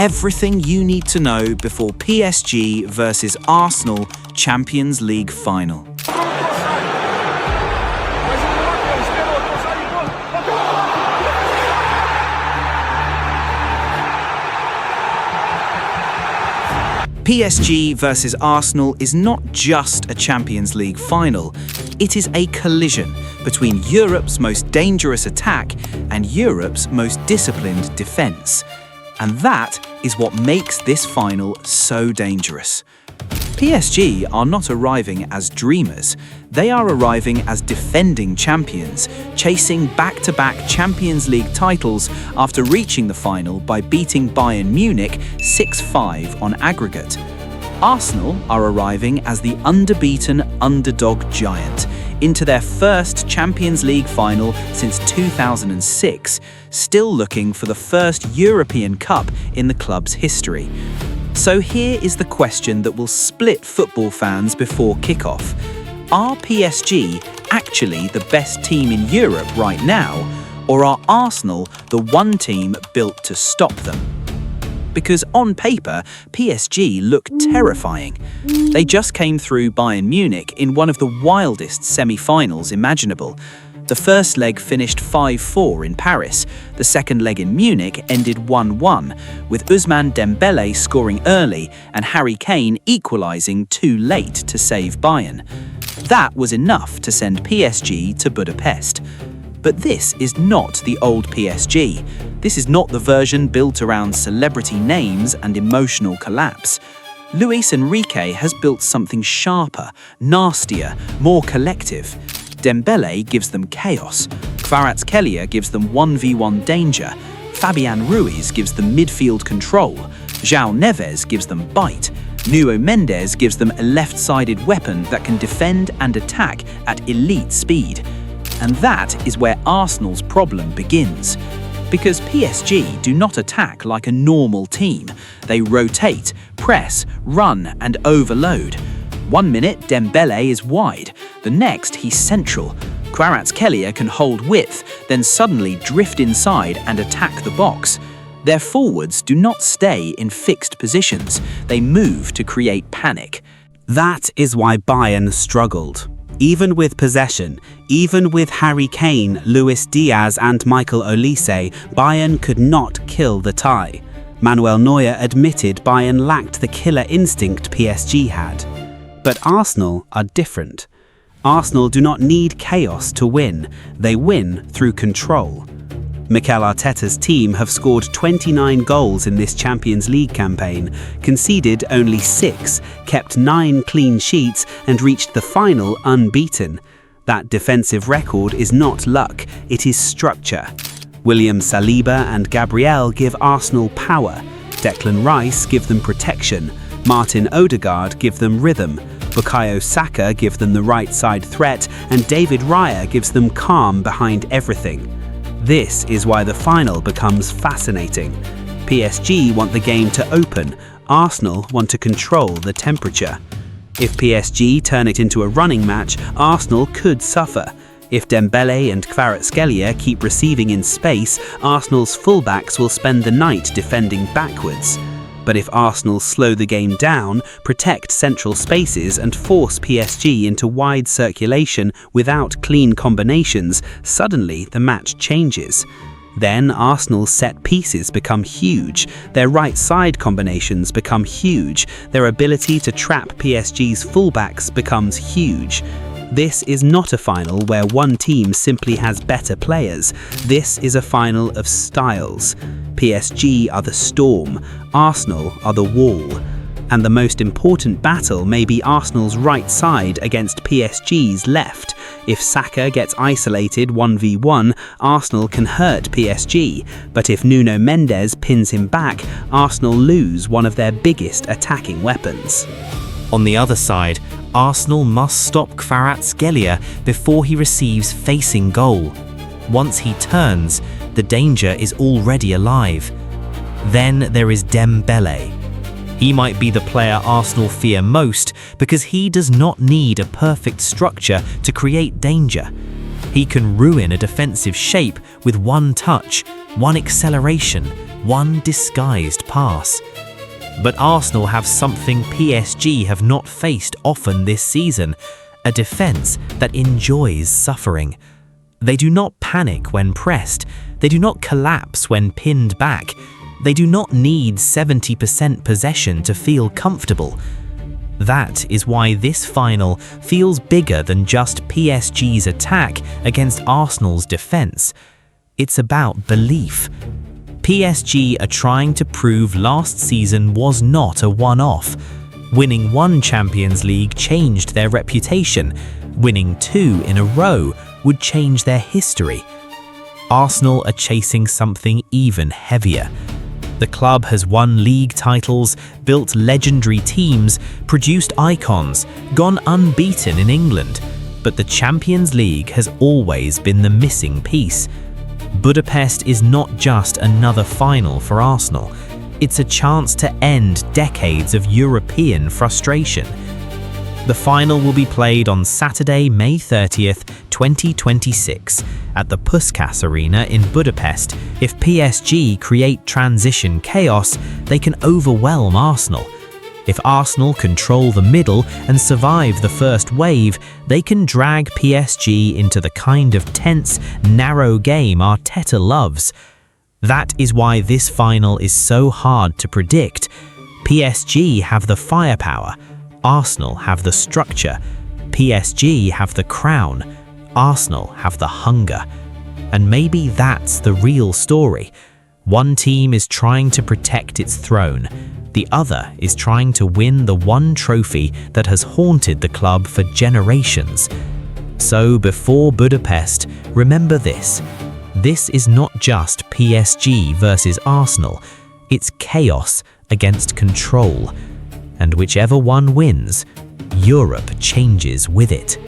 everything you need to know before PSG versus Arsenal Champions League final. PSG versus Arsenal is not just a Champions League final, it is a collision between Europe's most dangerous attack and Europe's most disciplined defence. And that is what makes this final so dangerous. PSG are not arriving as dreamers, they are arriving as defending champions, chasing back-to-back Champions League titles after reaching the final by beating Bayern Munich 6-5 on aggregate. Arsenal are arriving as the unbeaten underdog giant into their first Champions League final since 2006, still looking for the first European Cup in the club's history. So here is the question that will split football fans before kickoff. Are PSG actually the best team in Europe right now, or are Arsenal the one team built to stop them? Because on paper, PSG look terrifying. They just came through Bayern Munich in one of the wildest semi-finals imaginable. The first leg finished 5-4 in Paris. The second leg in Munich ended 1-1, with Ousmane Dembélé scoring early and Harry Kane equalising too late to save Bayern. That was enough to send PSG to Budapest. But this is not the old PSG. This is not the version built around celebrity names and emotional collapse. Luis Enrique has built something sharper, nastier, more collective. Dembélé gives them chaos, Kvaratskhelia gives them 1v1 danger, Fabian Ruiz gives them midfield control, João Neves gives them bite, Nuno Mendes gives them a left-sided weapon that can defend and attack at elite speed. And that is where Arsenal's problem begins. Because PSG do not attack like a normal team. They rotate, press, run and overload. 1 minute Dembélé is wide, the next he's central. Kvaratskhelia can hold width, then suddenly drift inside and attack the box. Their forwards do not stay in fixed positions, they move to create panic. That is why Bayern struggled. Even with possession, even with Harry Kane, Luis Diaz and Michael Olise, Bayern could not kill the tie. Manuel Neuer admitted Bayern lacked the killer instinct PSG had. But Arsenal are different. Arsenal do not need chaos to win, they win through control. Mikel Arteta's team have scored 29 goals in this Champions League campaign, conceded only 6, kept 9 clean sheets and reached the final unbeaten. That defensive record is not luck, it is structure. William Saliba and Gabriel give Arsenal power, Declan Rice give them protection, Martin Odegaard give them rhythm, Bukayo Saka give them the right side threat, and David Raya gives them calm behind everything. This is why the final becomes fascinating. PSG want the game to open, Arsenal want to control the temperature. If PSG turn it into a running match, Arsenal could suffer. If Dembélé and Kvaratskhelia keep receiving in space, Arsenal's fullbacks will spend the night defending backwards. But if Arsenal slow the game down, protect central spaces and force PSG into wide circulation without clean combinations, suddenly the match changes. Then Arsenal's set pieces become huge, their right side combinations become huge, their ability to trap PSG's fullbacks becomes huge. This is not a final where one team simply has better players. This is a final of styles. PSG are the storm, Arsenal are the wall. And the most important battle may be Arsenal's right side against PSG's left. If Saka gets isolated 1v1, Arsenal can hurt PSG. But if Nuno Mendes pins him back, Arsenal lose one of their biggest attacking weapons. On the other side, Arsenal must stop Kvaratskhelia before he receives facing goal. Once he turns, the danger is already alive. Then there is Dembélé. He might be the player Arsenal fear most because he does not need a perfect structure to create danger. He can ruin a defensive shape with one touch, one acceleration, one disguised pass. But Arsenal have something PSG have not faced often this season, a defense that enjoys suffering. They do not panic when pressed, they do not collapse when pinned back, they do not need 70% possession to feel comfortable. That is why this final feels bigger than just PSG's attack against Arsenal's defense. It's about belief. PSG are trying to prove last season was not a one-off. Winning one Champions League changed their reputation. Winning 2 in a row would change their history. Arsenal are chasing something even heavier. The club has won league titles, built legendary teams, produced icons, gone unbeaten in England, but the Champions League has always been the missing piece. Budapest is not just another final for Arsenal, it's a chance to end decades of European frustration. The final will be played on Saturday, May 30th, 2026, at the Puskás Arena in Budapest. If PSG create transition chaos, they can overwhelm Arsenal. If Arsenal control the middle and survive the first wave, they can drag PSG into the kind of tense, narrow game Arteta loves. That is why this final is so hard to predict. PSG have the firepower, Arsenal have the structure, PSG have the crown, Arsenal have the hunger. And maybe that's the real story. One team is trying to protect its throne, the other is trying to win the one trophy that has haunted the club for generations. So before Budapest, remember this. This is not just PSG versus Arsenal, it's chaos against control. And whichever one wins, Europe changes with it.